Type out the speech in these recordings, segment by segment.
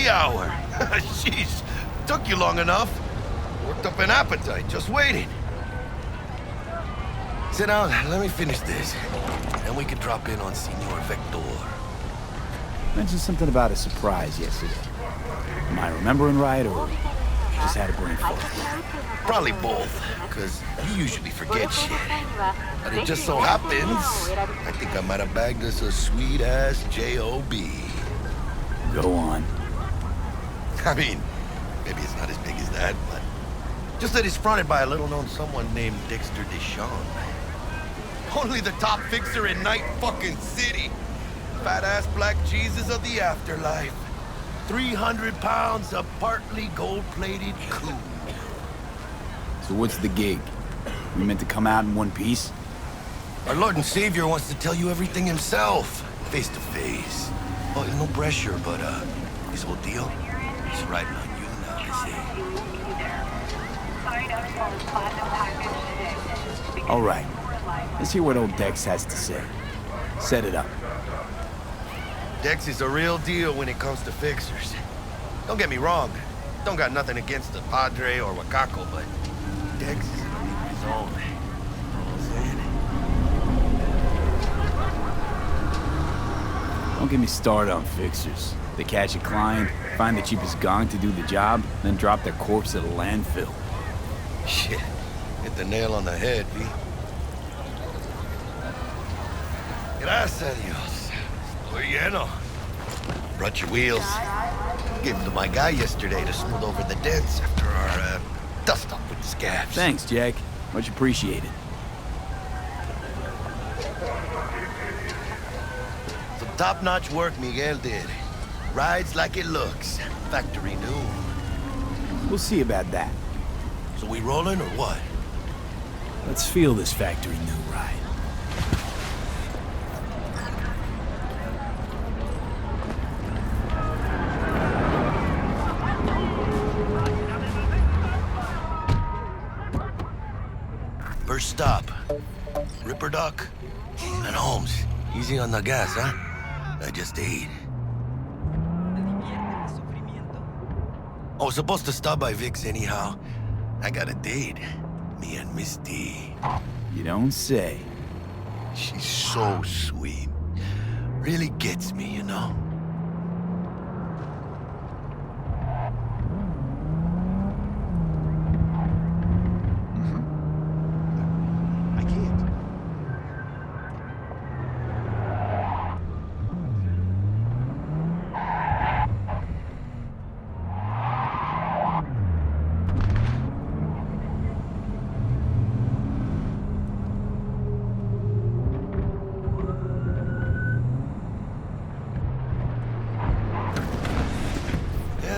the hour. Jeez, took you long enough. Worked up an appetite, just waiting. Sit down, let me finish this. Then we can drop in on Senor Vector. Mentioned something about a surprise yesterday. Am I remembering right, or just had a brain fog? Probably both, because you usually forget shit. But it just so happens, I think I might have bagged us a sweet-ass J.O.B. Go on. I mean, maybe it's not as big as that, but just that it's fronted by a little-known someone named Dexter Deshawn. Only the top fixer in Night fucking City. Fat-ass black Jesus of the afterlife. 300 pounds of partly gold-plated cool. So what's the gig? We meant to come out in one piece? Our Lord and Savior wants to tell you everything himself, face to face. Oh, no pressure, but his whole deal is riding on you now, I see. All right. Let's hear what old Dex has to say. Set it up. Dex is a real deal when it comes to fixers. Don't get me wrong. Don't got nothing against the Padre or Wakako, but Dex is in a league of his own. You know what I'm saying? Don't get me started on fixers. They catch a client, find the cheapest gong to do the job, then drop their corpse at a landfill. Shit. Hit the nail on the head, V. Gracias a Dios. Estoy lleno. Brought your wheels. Gave them to my guy yesterday to smooth over the dents after our dust-up with the scabs. Thanks, Jack. Much appreciated. Some top-notch work Miguel did. Rides like it looks. Factory new. We'll see about that. So we rolling or what? Let's feel this factory new ride. First stop, Ripper Dock and Holmes. Easy on the gas, huh? I just ate. I was supposed to stop by Vic's anyhow. I got a date. Me and Misty. You don't say. She's so sweet. Really gets me, you know?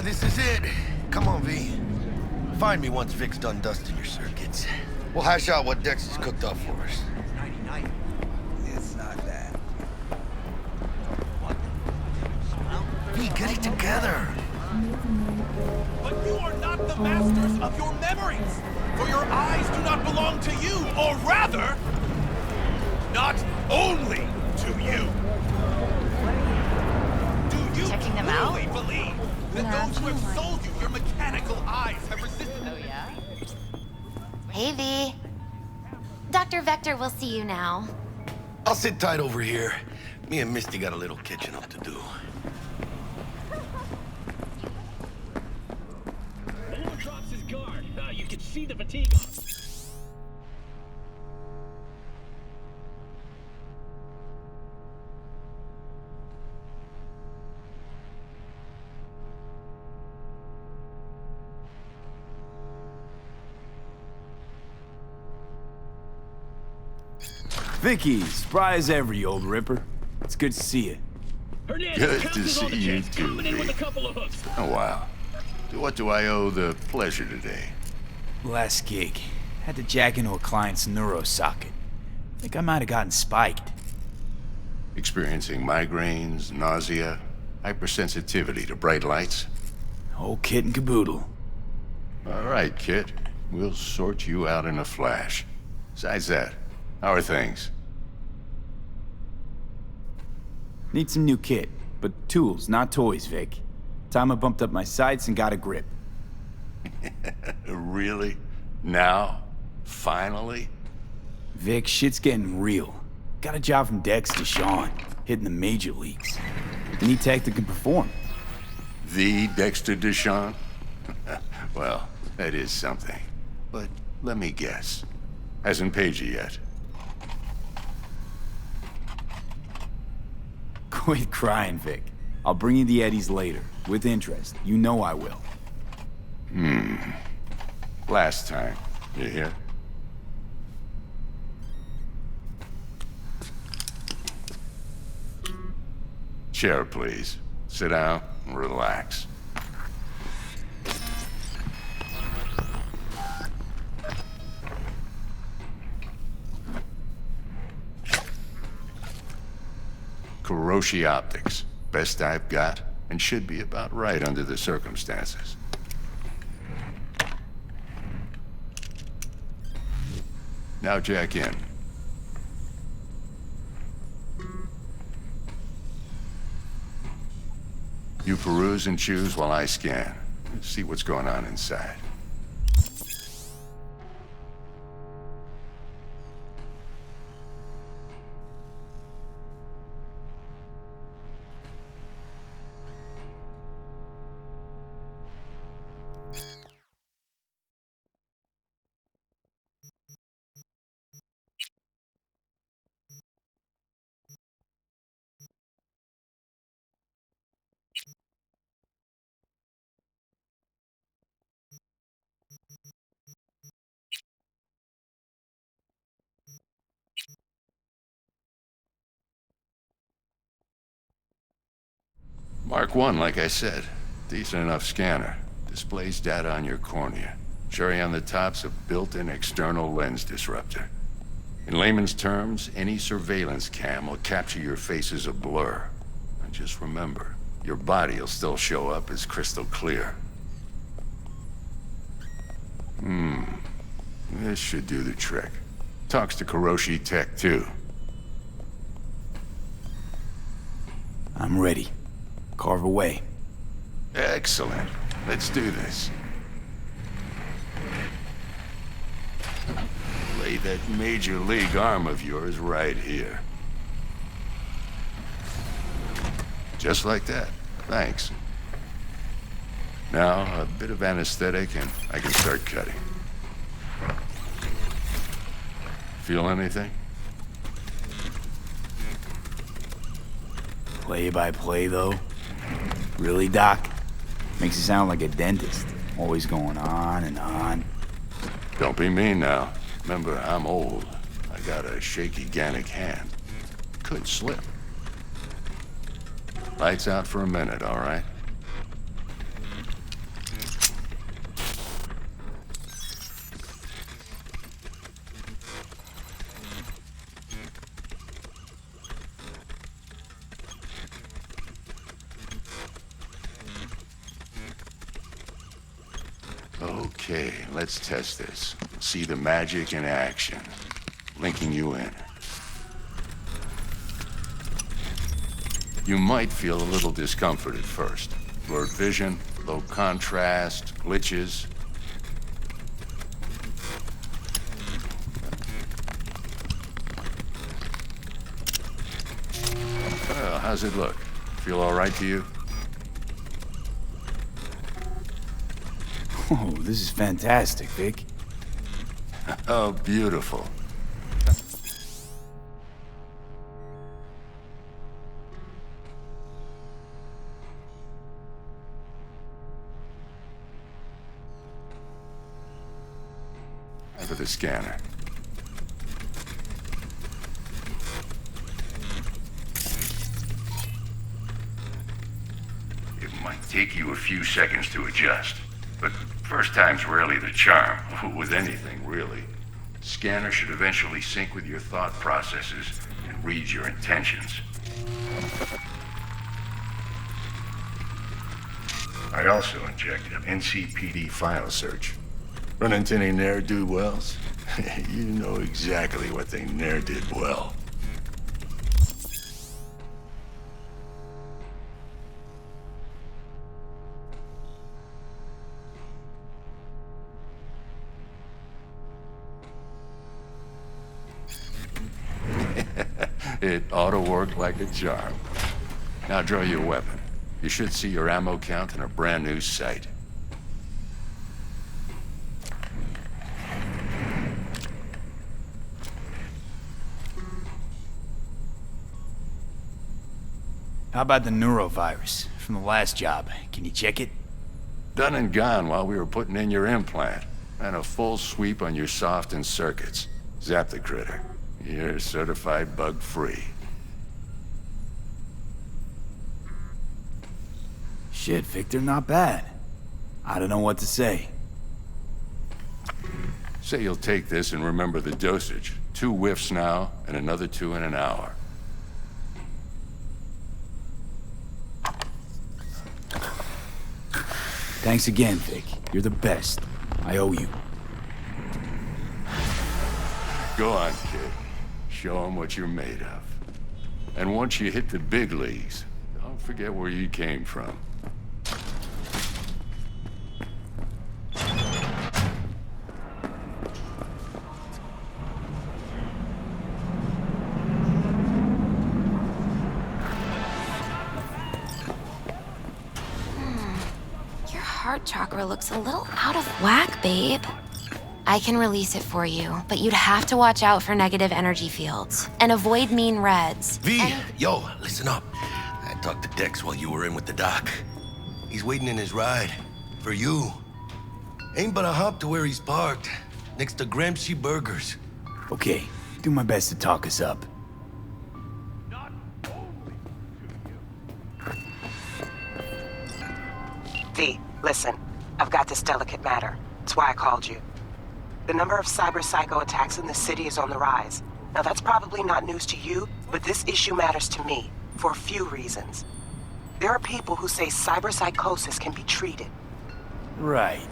This is it. Come on, V. Find me once Vic's done dusting your circuits. We'll hash out what Dex has cooked up for us. It's not that. V, get it together. But you are not the masters of your memories, for your eyes do not belong to you, or rather, not only to you. Do you Checking them out? truly believe that those who have sold you your mechanical eyes have resisted? Oh, yeah? Hey, V. Dr. Vector will see you now. I'll sit tight over here. Me and Misty got a little catching up to do. No one drops his guard. You can see the fatigue. Vicky, spry as ever, you old ripper. It's good to see you. Good to see you too, coming in with a couple of hooks. Oh, wow. To what do I owe the pleasure today? Last gig. Had to jack into a client's neuro socket. Think I might have gotten spiked. Experiencing migraines, nausea, hypersensitivity to bright lights? Whole kit and caboodle. All right, kid. We'll sort you out in a flash. Besides that, how are things? Need some new kit, but tools, not toys, Vic. Time I bumped up my sights and got a grip. Really? Now? Finally? Vic, shit's getting real. Got a job from Dex to Sean, hitting the major leagues. Need tech that can perform. The Dexter Deshawn? Well, that is something. But let me guess. Hasn't paid you yet. Quit crying, Vic. I'll bring you the Eddies later, with interest. You know I will. Last time. You hear? Chair, please. Sit down and relax. Kuroshi Optics. Best I've got, and should be about right under the circumstances. Now jack in. You peruse and choose while I scan. See what's going on inside. Mark 1, like I said. Decent enough scanner. Displays data on your cornea. Cherry on the top's a built-in external lens disruptor. In layman's terms, any surveillance cam will capture your face as a blur. And just remember, your body will still show up as crystal clear. This should do the trick. Talks to Kuroshi Tech, too. I'm ready. Carve away. Excellent. Let's do this. Lay that major league arm of yours right here. Just like that. Thanks. Now, a bit of anesthetic and I can start cutting. Feel anything? Play by play, though? Really, Doc? Makes you sound like a dentist. Always going on and on. Don't be mean now. Remember, I'm old. I got a shaky Gannic hand. Could slip. Lights out for a minute, all right? Okay, let's test this. See the magic in action. Linking you in. You might feel a little discomfort at first. Blurred vision, low contrast, glitches. Well, how's it look? Feel all right to you? Oh, this is fantastic, Vic. Oh, beautiful. For the scanner. It might take you a few seconds to adjust, but first time's rarely the charm, with anything, really. Scanner should eventually sync with your thought processes and read your intentions. I also injected an NCPD file search. Run into any ne'er-do-wells? You know exactly what they ne'er did well. It ought to work like a charm. Now draw your weapon. You should see your ammo count in a brand new sight. How about the neurovirus from the last job? Can you check it? Done and gone while we were putting in your implant. And a full sweep on your soft and circuits. Zap the critter. You're certified bug-free. Shit, Victor, not bad. I don't know what to say. Say you'll take this and remember the dosage. 2 whiffs now, and another 2 in an hour. Thanks again, Vic. You're the best. I owe you. Go on, kid. Show 'em what you're made of. And once you hit the big leagues, don't forget where you came from. Your heart chakra looks a little out of whack, babe. I can release it for you, but you'd have to watch out for negative energy fields and avoid mean reds. V, yo, listen up. I talked to Dex while you were in with the doc. He's waiting in his ride. For you. Ain't but a hop to where he's parked. Next to Gramsci Burgers. Okay, do my best to talk us up. V, listen. I've got this delicate matter. That's why I called you. The number of cyber-psycho attacks in the city is on the rise. Now that's probably not news to you, but this issue matters to me, for a few reasons. There are people who say cyberpsychosis can be treated. Right.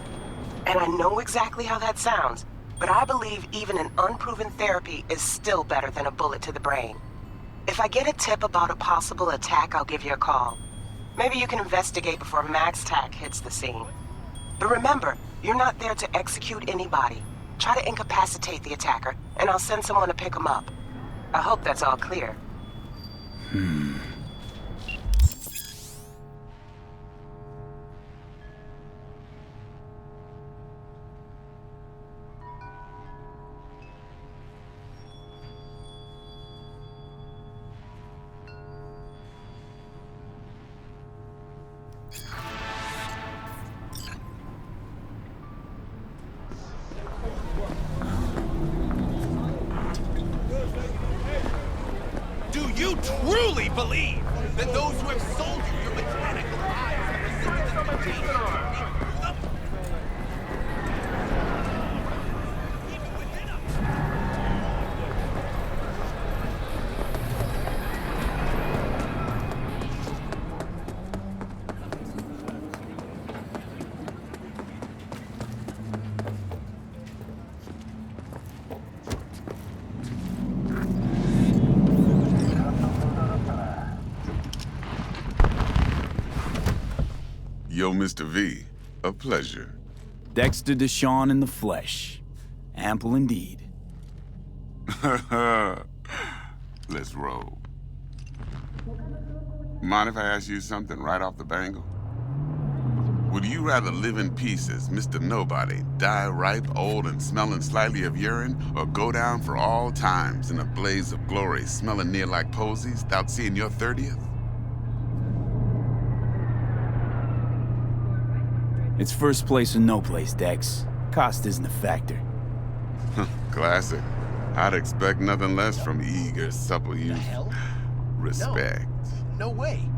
And I know exactly how that sounds, but I believe even an unproven therapy is still better than a bullet to the brain. If I get a tip about a possible attack, I'll give you a call. Maybe you can investigate before Max Tack hits the scene. But remember, you're not there to execute anybody. Try to incapacitate the attacker, and I'll send someone to pick him up. I hope that's all clear. Do you truly believe that those who have sold you your mechanical eyes have resisted the temptation to peek through them? Even within us. Yo, Mr. V, a pleasure. Dexter Deshawn in the flesh. Ample indeed. Let's roll. Mind if I ask you something right off the bangle? Would you rather live in peace as Mr. Nobody, die ripe, old, and smelling slightly of urine, or go down for all times in a blaze of glory, smelling near like posies, without seeing your 30th? It's first place or no place, Dex. Cost isn't a factor. Classic. I'd expect nothing less from eager, supple youth. hell? Respect. No way.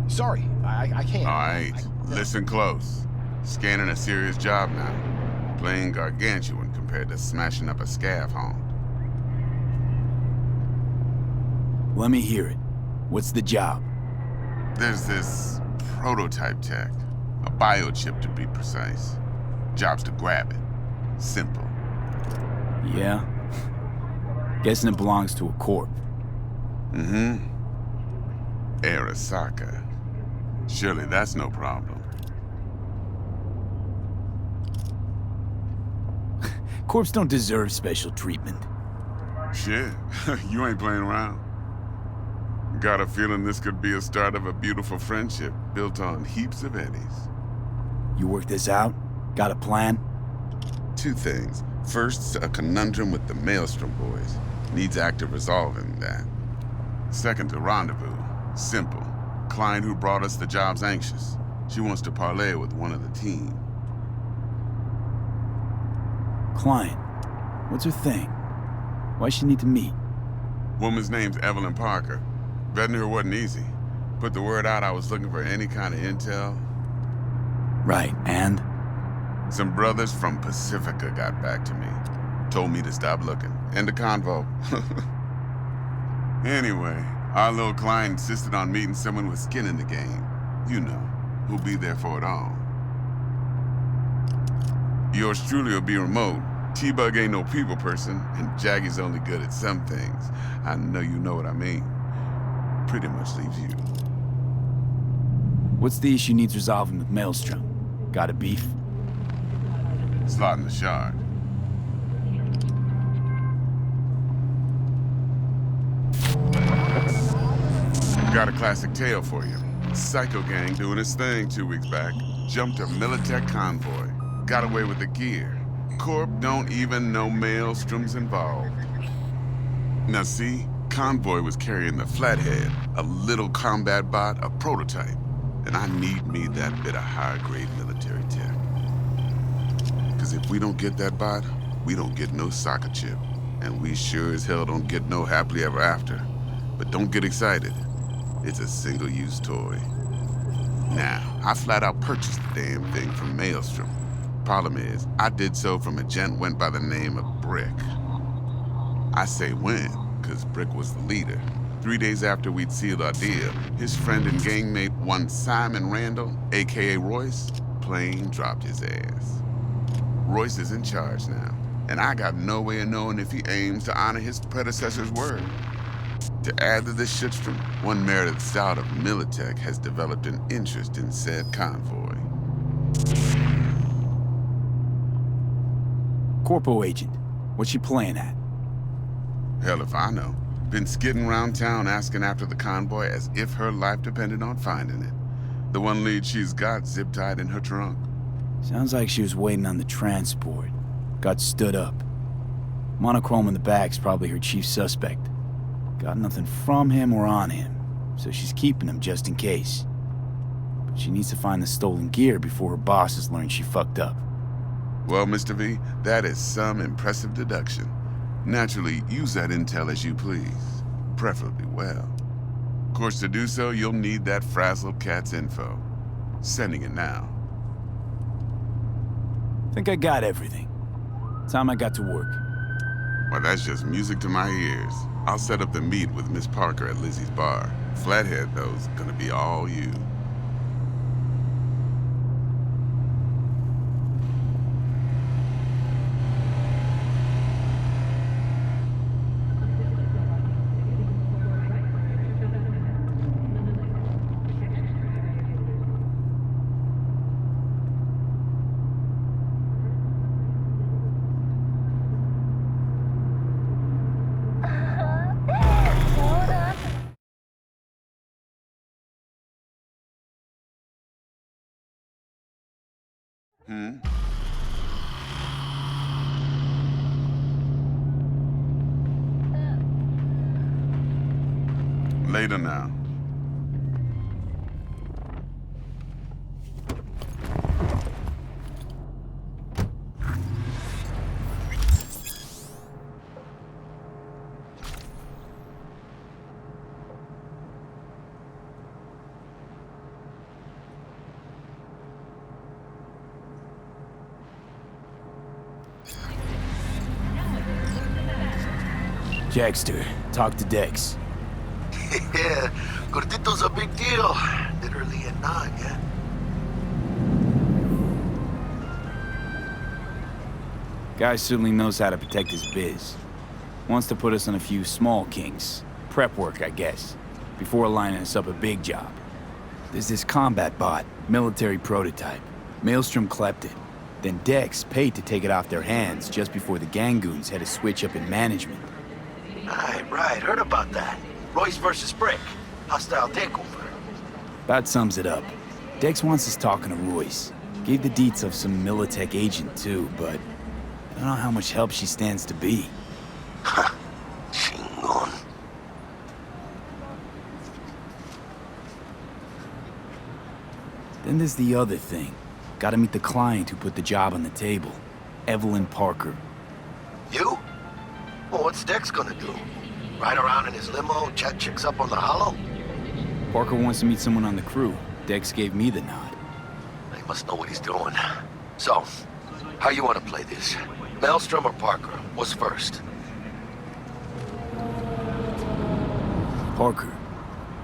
Sorry, I can't. All right, listen close. Scanning a serious job now. Playing gargantuan compared to smashing up a scav home. Let me hear it. What's the job? There's this prototype tech. A biochip to be precise. Job's to grab it. Simple. Yeah? Guessing it belongs to a corp. Mm-hmm. Arasaka. Surely that's no problem. Corps don't deserve special treatment. Shit, you ain't playing around. Got a feeling this could be a start of a beautiful friendship built on heaps of eddies. You work this out? Got a plan? Two things. First, a conundrum with the Maelstrom boys. Needs active resolving that. Second, a rendezvous. Simple. Client who brought us the job's anxious. She wants to parlay with one of the team. Client? What's her thing? Why she need to meet? Woman's name's Evelyn Parker. Vetting her wasn't easy. Put the word out I was looking for any kind of intel. Right, and? Some brothers from Pacifica got back to me. Told me to stop looking. End of convo. Anyway, our little client insisted on meeting someone with skin in the game. You know, who'll be there for it all. Yours truly will be remote. T-Bug ain't no people person, and Jaggy's only good at some things. I know you know what I mean. Pretty much leaves you. What's the issue needs resolving with Maelstrom? Got a beef? Slotting the shard. Got a classic tale for you. Psycho gang doing its thing 2 weeks back. Jumped a Militech convoy. Got away with the gear. Corp don't even know Maelstrom's involved. Now see, convoy was carrying the Flathead, a little combat bot, a prototype. And I need me that bit of high-grade military tech. Because if we don't get that bot, we don't get no soccer chip. And we sure as hell don't get no happily ever after. But don't get excited. It's a single-use toy. Now, I flat out purchased the damn thing from Maelstrom. Problem is, I did so from a gent went by the name of Brick. I say when, because Brick was the leader. 3 days after we'd sealed our deal, his friend and gangmate, one Simon Randall, aka Royce, plain dropped his ass. Royce is in charge now, and I got no way of knowing if he aims to honor his predecessor's word. To add to this shitstorm, one merited stout of Militech has developed an interest in said convoy. Corpo agent. What's she playing at? Hell if I know. Been skidding around town asking after the convoy as if her life depended on finding it. The one lead she's got zip-tied in her trunk. Sounds like she was waiting on the transport. Got stood up. Monochrome in the back's probably her chief suspect. Got nothing from him or on him, so she's keeping him just in case. But she needs to find the stolen gear before her bosses learn she fucked up. Well, Mr. V, that is some impressive deduction. Naturally, use that intel as you please. Preferably well. Of course, to do so, you'll need that frazzled cat's info. Sending it now. Think I got everything. Time I got to work. Well, that's just music to my ears. I'll set up the meet with Miss Parker at Lizzie's bar. Flathead, though's gonna be all you. Later now. Jackster, talk to Dex. Yeah, Gordito's a big deal. Literally and not, yeah? Guy certainly knows how to protect his biz. Wants to put us on a few small kinks. Prep work, I guess. Before lining us up a big job. There's this combat bot, military prototype. Maelstrom clept it. Then Dex paid to take it off their hands just before the Gangoons had a switch up in management. Right. Heard about that. Royce versus Brick. Hostile takeover. About sums it up. Dex wants us talking to Royce. Gave the deets of some Militech agent too, but I don't know how much help she stands to be. Ha. Chingon. Then there's the other thing. Gotta meet the client who put the job on the table. Evelyn Parker. You? Well, what's Dex gonna do? Ride around in his limo, chat chicks up on the hollow? Parker wants to meet someone on the crew. Dex gave me the nod. He must know what he's doing. So, how you want to play this? Maelstrom or Parker? What's first? Parker.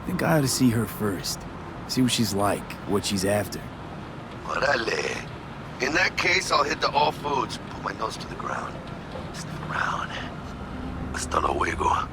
Think I ought to see her first. See what she's like, what she's after. Orale. In that case, I'll hit the all foods, put my nose to the ground. Sniff around. Hasta luego.